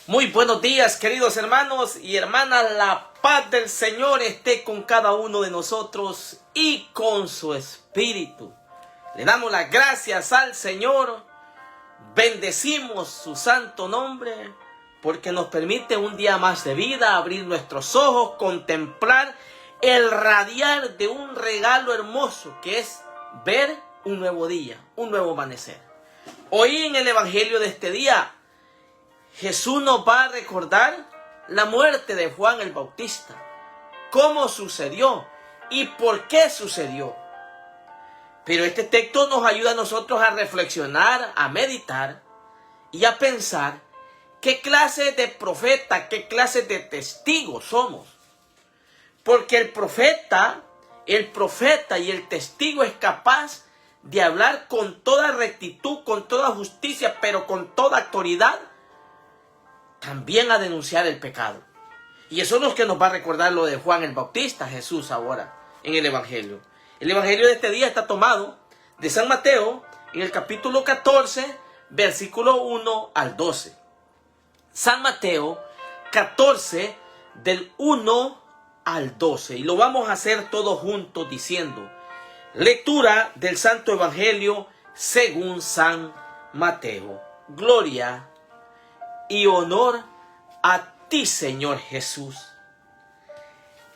Muy buenos días, queridos hermanos y hermanas. La paz del Señor esté con cada uno de nosotros y con su espíritu. Le damos las gracias al Señor, bendecimos su santo nombre, porque nos permite un día más de vida, abrir nuestros ojos, contemplar el radiar de un regalo hermoso que es ver un nuevo día, un nuevo amanecer. Hoy en el Evangelio de este día, Jesús nos va a recordar la muerte de Juan el Bautista, cómo sucedió y por qué sucedió. Pero este texto nos ayuda a nosotros a reflexionar, a meditar y a pensar qué clase de profeta, qué clase de testigos somos. Porque el profeta y el testigo es capaz de hablar con toda rectitud, con toda justicia, pero con toda autoridad, también a denunciar el pecado. Y eso es lo que nos va a recordar lo de Juan el Bautista, Jesús ahora, en el Evangelio. El Evangelio de este día está tomado de San Mateo, en el capítulo 14, versículo 1 al 12. San Mateo 14, del 1 al 12. Y lo vamos a hacer todos juntos diciendo: lectura del Santo Evangelio según San Mateo. Gloria y honor a ti, Señor Jesús.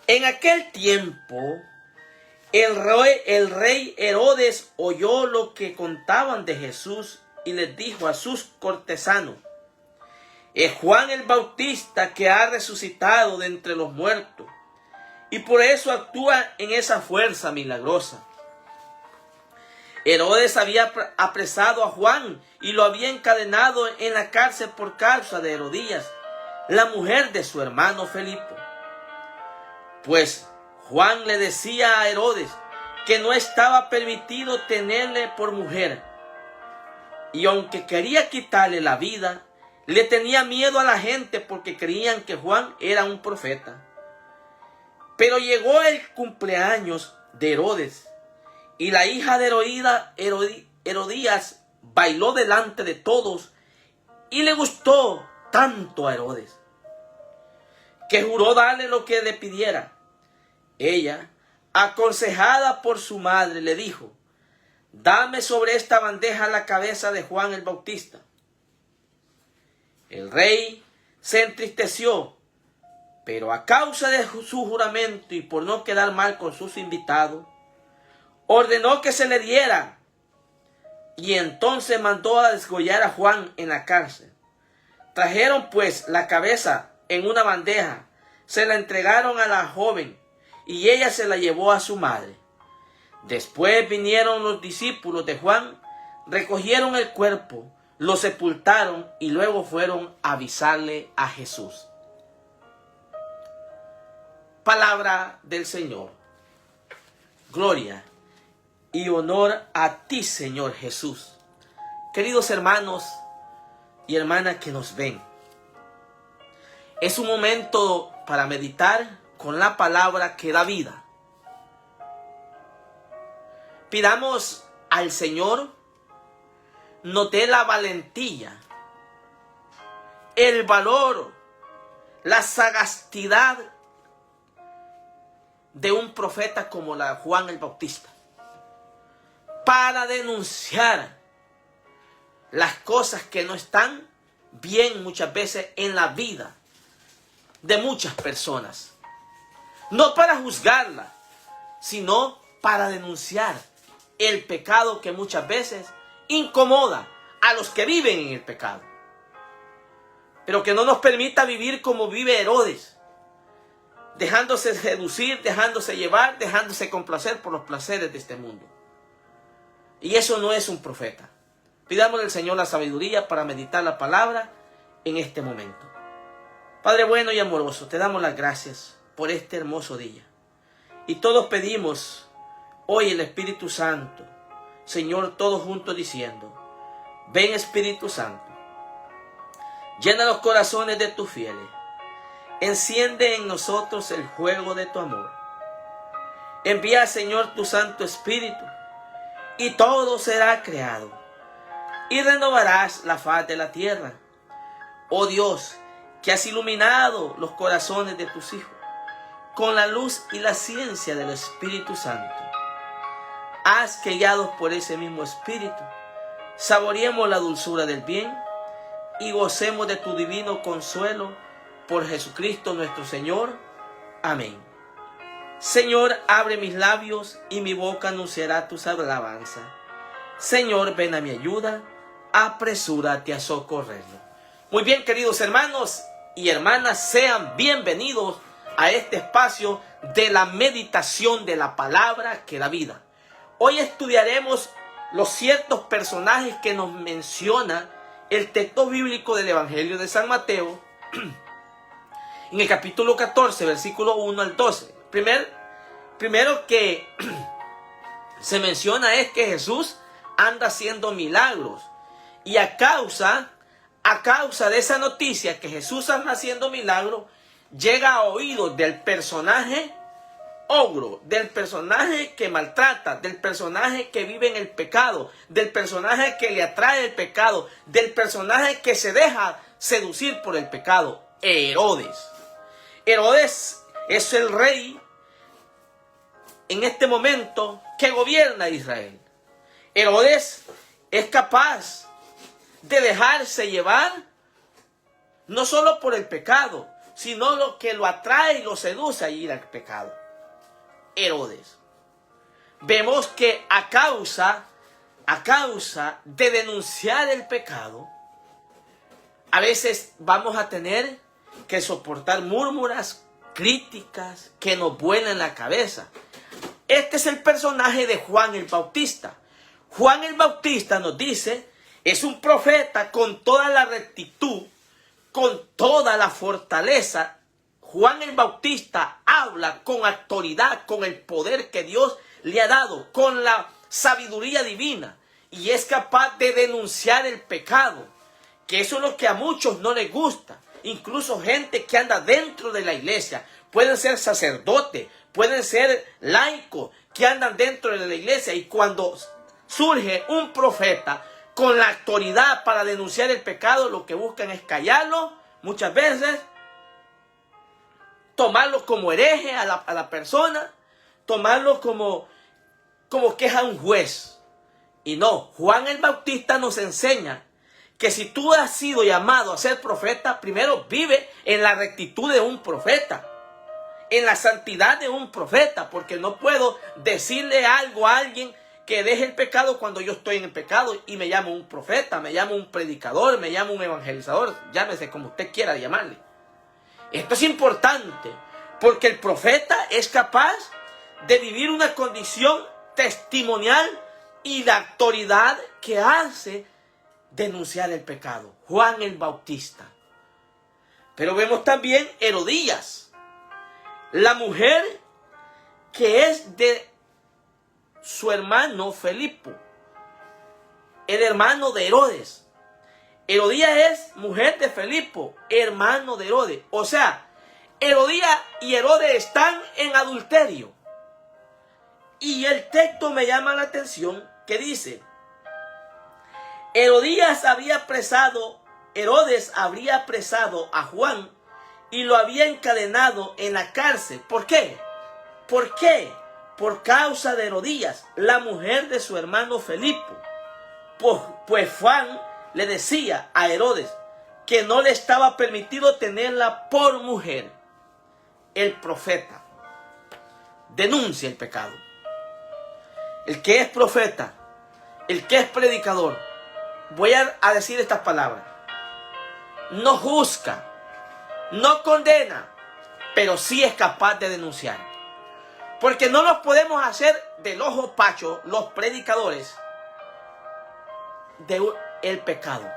En aquel tiempo, el rey Herodes oyó lo que contaban de Jesús y les dijo a sus cortesanos: es Juan el Bautista que ha resucitado de entre los muertos, y por eso actúa en esa fuerza milagrosa. Herodes había apresado a Juan y lo había encadenado en la cárcel por causa de Herodías, la mujer de su hermano Felipe. Pues Juan le decía a Herodes que no estaba permitido tenerle por mujer, y aunque quería quitarle la vida, le tenía miedo a la gente porque creían que Juan era un profeta. Pero llegó el cumpleaños de Herodes, y la hija de Herodías bailó delante de todos y le gustó tanto a Herodes que juró darle lo que le pidiera. Ella, aconsejada por su madre, le dijo: dame sobre esta bandeja la cabeza de Juan el Bautista. El rey se entristeció, pero a causa de su juramento y por no quedar mal con sus invitados, ordenó que se le diera, y entonces mandó a desgollar a Juan en la cárcel. Trajeron pues la cabeza en una bandeja, se la entregaron a la joven, y ella se la llevó a su madre. Después vinieron los discípulos de Juan, recogieron el cuerpo, lo sepultaron y luego fueron a avisarle a Jesús. Palabra del Señor. Gloria y honor a ti, Señor Jesús. Queridos hermanos y hermanas que nos ven, es un momento para meditar con la palabra que da vida. Pidamos al Señor nos dé la valentía, el valor, la sagacidad de un profeta como la Juan el Bautista, para denunciar las cosas que no están bien muchas veces en la vida de muchas personas. No para juzgarla, sino para denunciar el pecado que muchas veces incomoda a los que viven en el pecado. Pero que no nos permita vivir como vive Herodes, dejándose seducir, dejándose llevar, dejándose complacer por los placeres de este mundo. Y eso no es un profeta. Pidamos al Señor la sabiduría para meditar la palabra en este momento. Padre bueno y amoroso, te damos las gracias por este hermoso día. Y todos pedimos hoy el Espíritu Santo, Señor, todos juntos diciendo: ven Espíritu Santo, llena los corazones de tus fieles, enciende en nosotros el fuego de tu amor. Envía, Señor, tu Santo Espíritu, y todo será creado, y renovarás la faz de la tierra. Oh Dios, que has iluminado los corazones de tus hijos con la luz y la ciencia del Espíritu Santo. Haz que, guiados por ese mismo Espíritu, saboreemos la dulzura del bien y gocemos de tu divino consuelo por Jesucristo nuestro Señor. Amén. Señor, abre mis labios y mi boca anunciará tus alabanzas. Señor, ven a mi ayuda, apresúrate a socorrerlo. Muy bien, queridos hermanos y hermanas, sean bienvenidos a este espacio de la meditación de la palabra que da vida. Hoy estudiaremos los ciertos personajes que nos menciona el texto bíblico del Evangelio de San Mateo en el capítulo 14, versículo 1 al 12. Primero que se menciona es que Jesús anda haciendo milagros. Y a causa de esa noticia que Jesús anda haciendo milagros, llega a oídos del personaje ogro, del personaje que maltrata, del personaje que vive en el pecado, del personaje que le atrae el pecado, del personaje que se deja seducir por el pecado, Herodes. Herodes es el rey en este momento que gobierna Israel. Herodes es capaz de dejarse llevar no solo por el pecado, sino lo que lo atrae y lo seduce a ir al pecado. Herodes. Vemos que a causa de denunciar el pecado, a veces vamos a tener que soportar murmuras, críticas que nos vuelan la cabeza. Este es el personaje de Juan el Bautista. Juan el Bautista nos dice, es un profeta con toda la rectitud, con toda la fortaleza. Juan el Bautista habla con autoridad, con el poder que Dios le ha dado, con la sabiduría divina, y es capaz de denunciar el pecado, que eso es lo que a muchos no les gusta. Incluso gente que anda dentro de la iglesia, pueden ser sacerdotes, pueden ser laicos, que andan dentro de la iglesia, y cuando surge un profeta con la autoridad para denunciar el pecado, lo que buscan es callarlo, muchas veces tomarlo como hereje a la persona, tomarlo como queja a un juez. Y no, Juan el Bautista nos enseña que si tú has sido llamado a ser profeta, primero vive en la rectitud de un profeta, en la santidad de un profeta, porque no puedo decirle algo a alguien que deje el pecado cuando yo estoy en el pecado y me llamo un profeta, me llamo un predicador, me llamo un evangelizador, llámese como usted quiera llamarle. Esto es importante porque el profeta es capaz de vivir una condición testimonial y la autoridad que hace denunciar el pecado. Juan el Bautista. Pero vemos también Herodías, la mujer que es de su hermano Felipo, el hermano de Herodes. Herodías es mujer de Felipo, hermano de Herodes. O sea, Herodías y Herodes están en adulterio. Y el texto me llama la atención que dice, Herodes habría apresado a Juan y lo había encadenado en la cárcel. ¿Por qué? ¿Por qué? Por causa de Herodías, la mujer de su hermano Felipo. Pues Juan le decía a Herodes que no le estaba permitido tenerla por mujer. El profeta denuncia el pecado. El que es profeta, el que es predicador, voy a decir estas palabras, no juzga, no condena, pero sí es capaz de denunciar. Porque no nos podemos hacer del ojo pacho los predicadores del pecado.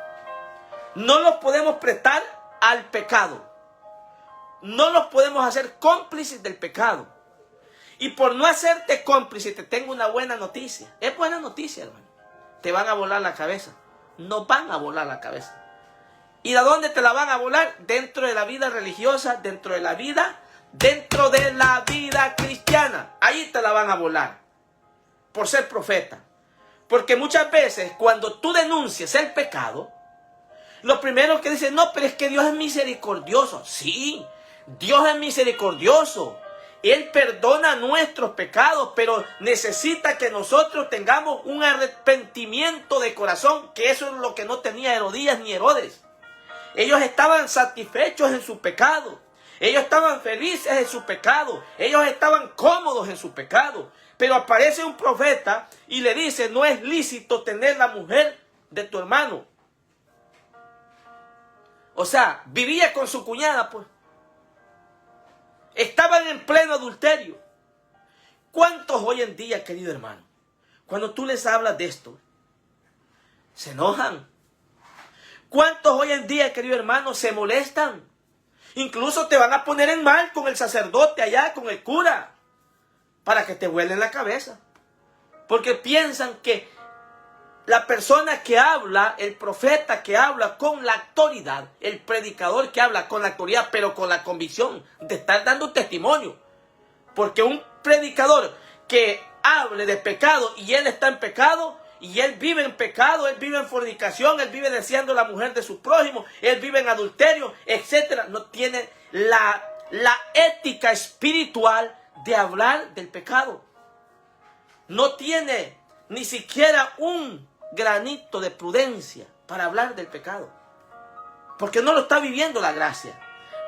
No nos podemos prestar al pecado. No nos podemos hacer cómplices del pecado. Y por no hacerte cómplice, te tengo una buena noticia. Es buena noticia, hermano. Te van a volar la cabeza. Nos van a volar la cabeza. ¿Y de dónde te la van a volar? Dentro de la vida religiosa, dentro de la vida cristiana. Ahí te la van a volar. Por ser profeta. Porque muchas veces cuando tú denuncias el pecado, Lo primero que dice, no, pero es que Dios es misericordioso. Sí, Dios es misericordioso. Él perdona nuestros pecados, pero necesita que nosotros tengamos un arrepentimiento de corazón, que eso es lo que no tenía Herodías ni Herodes. Ellos estaban satisfechos en su pecado. Ellos estaban felices en su pecado. Ellos estaban cómodos en su pecado. Pero aparece un profeta y le dice, no es lícito tener la mujer de tu hermano. O sea, vivía con su cuñada, pues. Estaban en pleno adulterio. ¿Cuántos hoy en día, querido hermano, cuando tú les hablas de esto, se enojan? ¿Cuántos hoy en día, querido hermano, se molestan? Incluso te van a poner en mal con el sacerdote allá, con el cura, para que te vuelen la cabeza. Porque piensan que la persona que habla, el profeta que habla con la autoridad, el predicador que habla con la autoridad, pero con la convicción de estar dando testimonio. Porque un predicador que hable de pecado y él está en pecado, y él vive en pecado, él vive en fornicación, él vive deseando la mujer de su prójimo, él vive en adulterio, etcétera, no tiene la ética espiritual de hablar del pecado. No tiene ni siquiera un granito de prudencia para hablar del pecado, porque no lo está viviendo la gracia.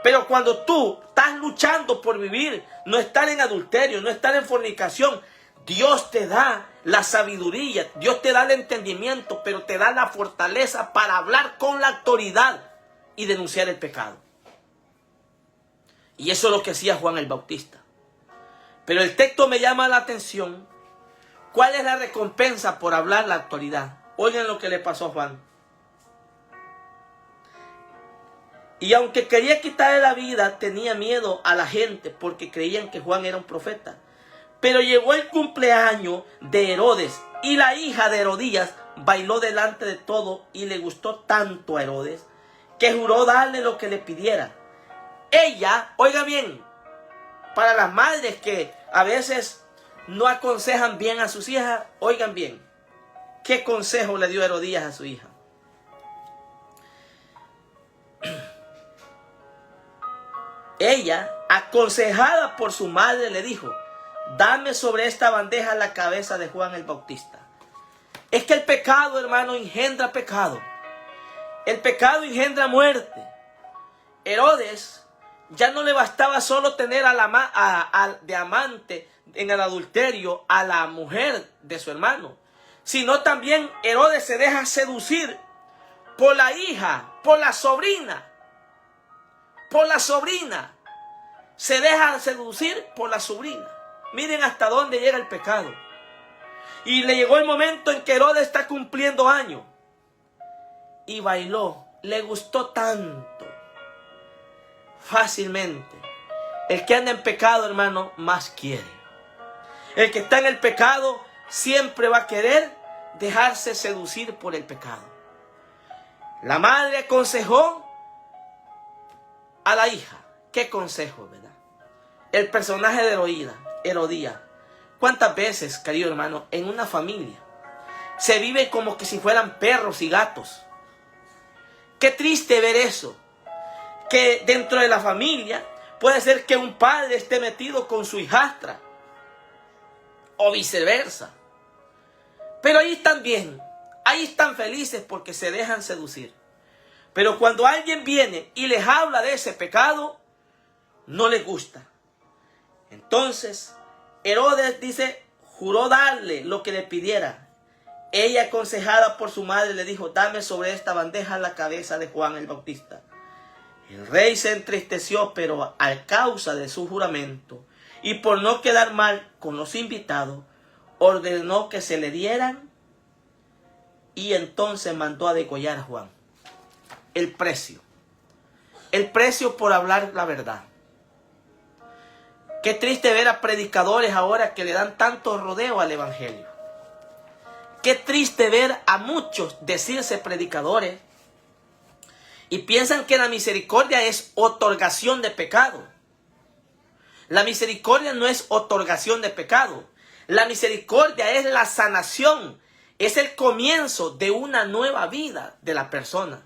Pero cuando tú estás luchando por vivir, no estar en adulterio, no estar en fornicación, Dios te da la sabiduría, Dios te da el entendimiento, pero te da la fortaleza para hablar con la autoridad y denunciar el pecado. Y eso es lo que hacía Juan el Bautista. Pero el texto me llama la atención. ¿Cuál es la recompensa por hablar la autoridad? Oigan lo que le pasó a Juan. Y aunque quería quitarle la vida, tenía miedo a la gente porque creían que Juan era un profeta. Pero llegó el cumpleaños de Herodes y la hija de Herodías bailó delante de todo y le gustó tanto a Herodes que juró darle lo que le pidiera. Ella, oiga bien, para las madres que a veces no aconsejan bien a sus hijas, oigan bien, ¿qué consejo le dio Herodías a su hija? Ella, aconsejada por su madre, le dijo, dame sobre esta bandeja la cabeza de Juan el Bautista. Es que el pecado, hermano, engendra pecado. El pecado engendra muerte. Herodes ya no le bastaba solo tener de amante en el adulterio a la mujer de su hermano, sino también Herodes se deja seducir por la hija, por la sobrina. Se deja seducir por la sobrina. Miren hasta dónde llega el pecado. Y le llegó el momento en que Herodes está cumpliendo años. Y bailó. Le gustó tanto. Fácilmente. El que anda en pecado, hermano, más quiere. El que está en el pecado siempre va a querer dejarse seducir por el pecado. La madre aconsejó a la hija. ¿Qué consejo, verdad? El personaje de Herodías. ¿Cuántas veces, querido hermano, en una familia se vive como que si fueran perros y gatos? Qué triste ver eso. Que dentro de la familia puede ser que un padre esté metido con su hijastra. O viceversa. Pero ahí están bien. Ahí están felices porque se dejan seducir. Pero cuando alguien viene y les habla de ese pecado, no les gusta. Entonces, Herodes dice, juró darle lo que le pidiera. Ella, aconsejada por su madre, le dijo, dame sobre esta bandeja la cabeza de Juan el Bautista. El rey se entristeció, pero a causa de su juramento, y por no quedar mal con los invitados, ordenó que se le dieran, y entonces mandó a degollar a Juan. El precio por hablar la verdad. Qué triste ver a predicadores ahora que le dan tanto rodeo al evangelio. Qué triste ver a muchos decirse predicadores y piensan que la misericordia es otorgación de pecado. La misericordia no es otorgación de pecado. La misericordia es la sanación, es el comienzo de una nueva vida de la persona.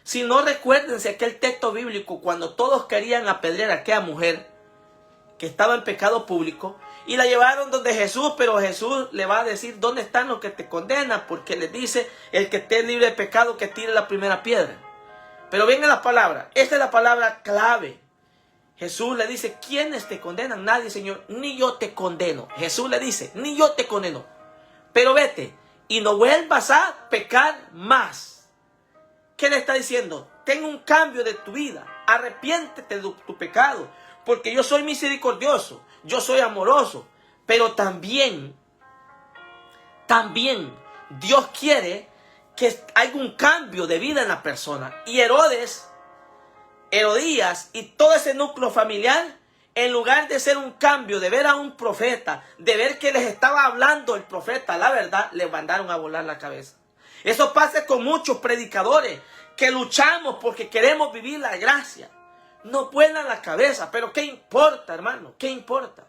Si no, recuérdense aquel texto bíblico cuando todos querían apedrear a aquella mujer que estaba en pecado público y la llevaron donde Jesús, pero Jesús le va a decir: ¿dónde están los que te condenan? Porque les dice: el que esté libre de pecado que tire la primera piedra. Pero venga la palabra, esta es la palabra clave. Jesús le dice: ¿quiénes te condenan? Nadie, Señor, ni yo te condeno. Jesús le dice: ni yo te condeno, pero vete y no vuelvas a pecar más. ¿Qué le está diciendo? Ten un cambio de tu vida, arrepiéntete de tu pecado, porque yo soy misericordioso, yo soy amoroso, pero también Dios quiere que haya un cambio de vida en la persona. Y Herodías y todo ese núcleo familiar, en lugar de ser un cambio, de ver a un profeta, de ver que les estaba hablando el profeta la verdad, les mandaron a volar la cabeza. Eso pasa con muchos predicadores que luchamos porque queremos vivir la gracia. No vuelan la cabeza, pero ¿qué importa, hermano? ¿Qué importa?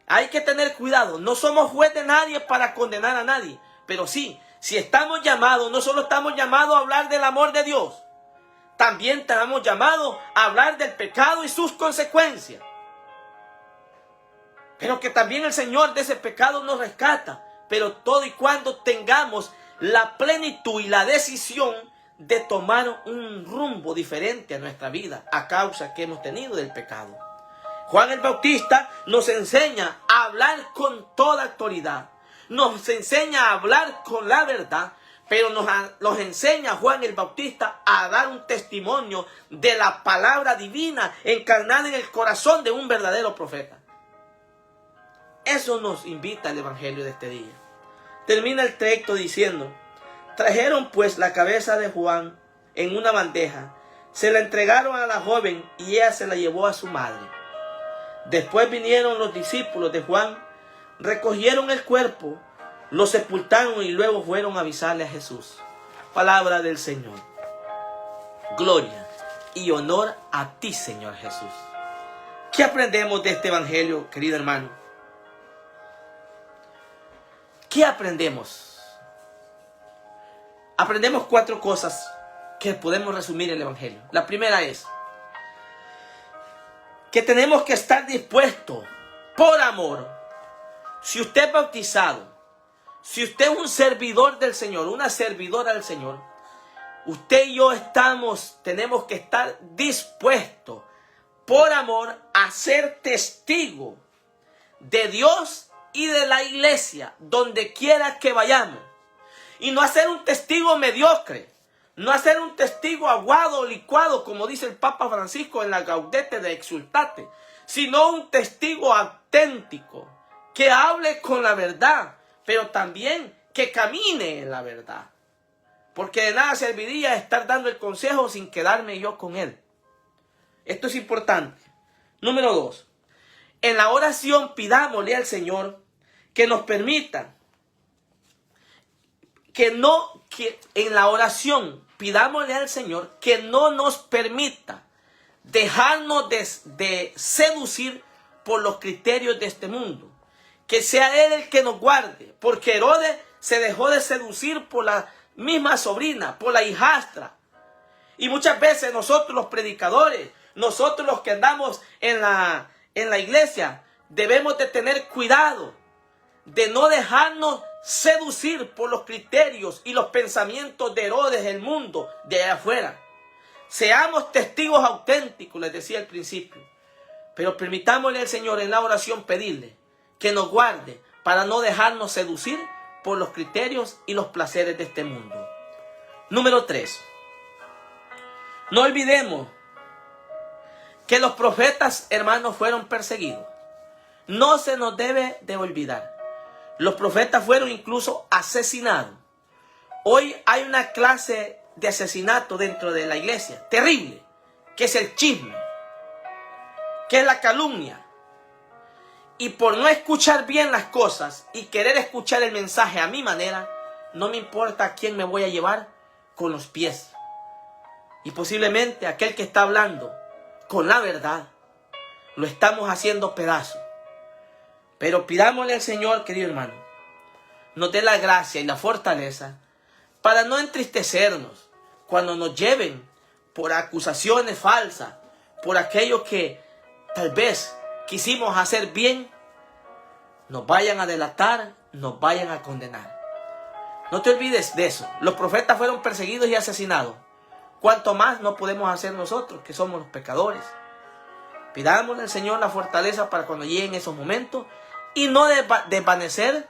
Hay que tener cuidado. No somos juez de nadie para condenar a nadie. Pero sí, si estamos llamados, no solo estamos llamados a hablar del amor de Dios, también estamos llamados a hablar del pecado y sus consecuencias. Pero que también el Señor de ese pecado nos rescata. Pero todo y cuando tengamos la plenitud y la decisión de tomar un rumbo diferente a nuestra vida a causa que hemos tenido del pecado. Juan el Bautista nos enseña a hablar con toda autoridad. Nos enseña a hablar con la verdad, pero nos enseña Juan el Bautista a dar un testimonio de la palabra divina encarnada en el corazón de un verdadero profeta. Eso nos invita el Evangelio de este día. Termina el texto diciendo: trajeron pues la cabeza de Juan en una bandeja, se la entregaron a la joven y ella se la llevó a su madre. Después vinieron los discípulos de Juan, recogieron el cuerpo, lo sepultaron y luego fueron a avisarle a Jesús. Palabra del Señor. Gloria y honor a ti, Señor Jesús. ¿Qué aprendemos de este evangelio, querido hermano? ¿Qué aprendemos? Aprendemos 4 cosas que podemos resumir en el evangelio. La primera es que tenemos que estar dispuestos por amor. Si usted es bautizado, si usted es un servidor del Señor, una servidora del Señor, usted y yo tenemos que estar dispuestos por amor a ser testigo de Dios y de la iglesia donde quiera que vayamos. Y no hacer un testigo mediocre, no hacer un testigo aguado o licuado, como dice el Papa Francisco en la Gaudete de Exultate, sino un testigo auténtico, que hable con la verdad, pero también que camine en la verdad. Porque de nada serviría estar dando el consejo sin quedarme yo con él. Esto es importante. Número 2. En la oración pidámosle al Señor que nos permita en la oración pidámosle al Señor que no nos permita dejarnos de seducir por los criterios de este mundo. Que sea Él el que nos guarde, porque Herodes se dejó de seducir por la misma sobrina, por la hijastra. Y muchas veces nosotros los predicadores, nosotros los que andamos en la iglesia, debemos de tener cuidado de no dejarnos seducir por los criterios y los pensamientos de Herodes del mundo de allá afuera. Seamos testigos auténticos, les decía al principio, pero permitámosle al Señor en la oración pedirle que nos guarde para no dejarnos seducir por los criterios y los placeres de este mundo. Número 3. No olvidemos que los profetas, hermanos, fueron perseguidos. No se nos debe de olvidar. Los profetas fueron incluso asesinados. Hoy hay una clase de asesinato dentro de la iglesia, terrible, que es el chisme, que es la calumnia. Y por no escuchar bien las cosas y querer escuchar el mensaje a mi manera, no me importa a quién me voy a llevar con los pies. Y posiblemente aquel que está hablando con la verdad, lo estamos haciendo pedazos. Pero pidámosle al Señor, querido hermano, nos dé la gracia y la fortaleza para no entristecernos cuando nos lleven por acusaciones falsas, por aquello que tal vez quisimos hacer bien, nos vayan a delatar, nos vayan a condenar. No te olvides de eso. Los profetas fueron perseguidos y asesinados. ¿Cuánto más no podemos hacer nosotros, que somos los pecadores? Pidámosle al Señor la fortaleza para cuando lleguen esos momentos y no desvanecernos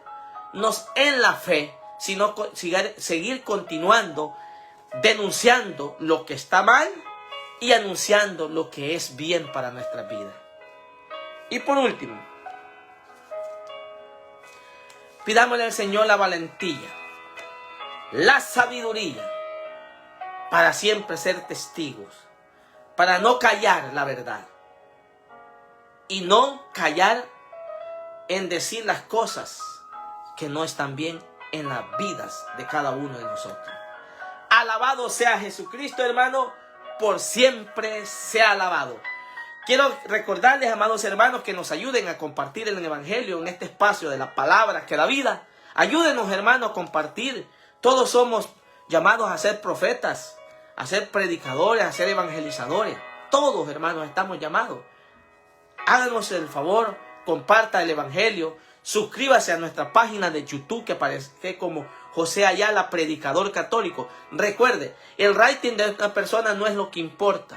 en la fe, sino seguir continuando, denunciando lo que está mal y anunciando lo que es bien para nuestra vida. Y por último, pidámosle al Señor la valentía, la sabiduría, para siempre ser testigos, para no callar la verdad y no callar en decir las cosas que no están bien en las vidas de cada uno de nosotros. Alabado sea Jesucristo, hermano, por siempre sea alabado. Quiero recordarles, amados hermanos, que nos ayuden a compartir el Evangelio en este espacio de la palabra que da vida. Ayúdenos, hermanos, a compartir. Todos somos llamados a ser profetas, a ser predicadores, a ser evangelizadores. Todos, hermanos, estamos llamados. Háganos el favor, comparta el Evangelio, suscríbase a nuestra página de YouTube que aparece como José Ayala, predicador católico. Recuerde, el rating de una persona no es lo que importa.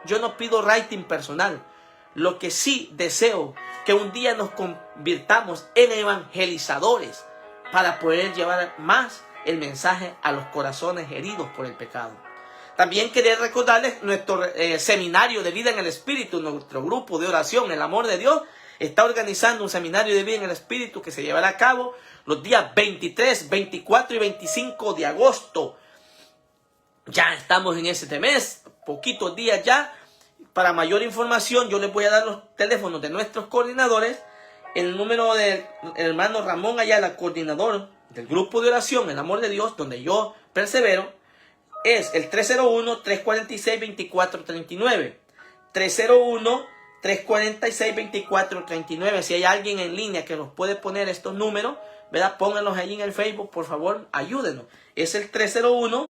Yo no pido rating personal. Lo que sí deseo, que un día nos convirtamos en evangelizadores para poder llevar más el mensaje a los corazones heridos por el pecado. También quería recordarles nuestro seminario de vida en el Espíritu, nuestro grupo de oración, el amor de Dios, está organizando un seminario de vida en el Espíritu que se llevará a cabo los días 23, 24 y 25 de agosto. Ya estamos en ese mes, poquitos días ya. Para mayor información, yo les voy a dar los teléfonos de nuestros coordinadores. El número del hermano Ramón Ayala, coordinador del grupo de oración, el amor de Dios, donde yo persevero, es el 301-346-2439. 301-346-2439. Si hay alguien en línea que nos puede poner estos números, ¿verdad? Pónganlos ahí en el Facebook, por favor, ayúdenos. Es el 301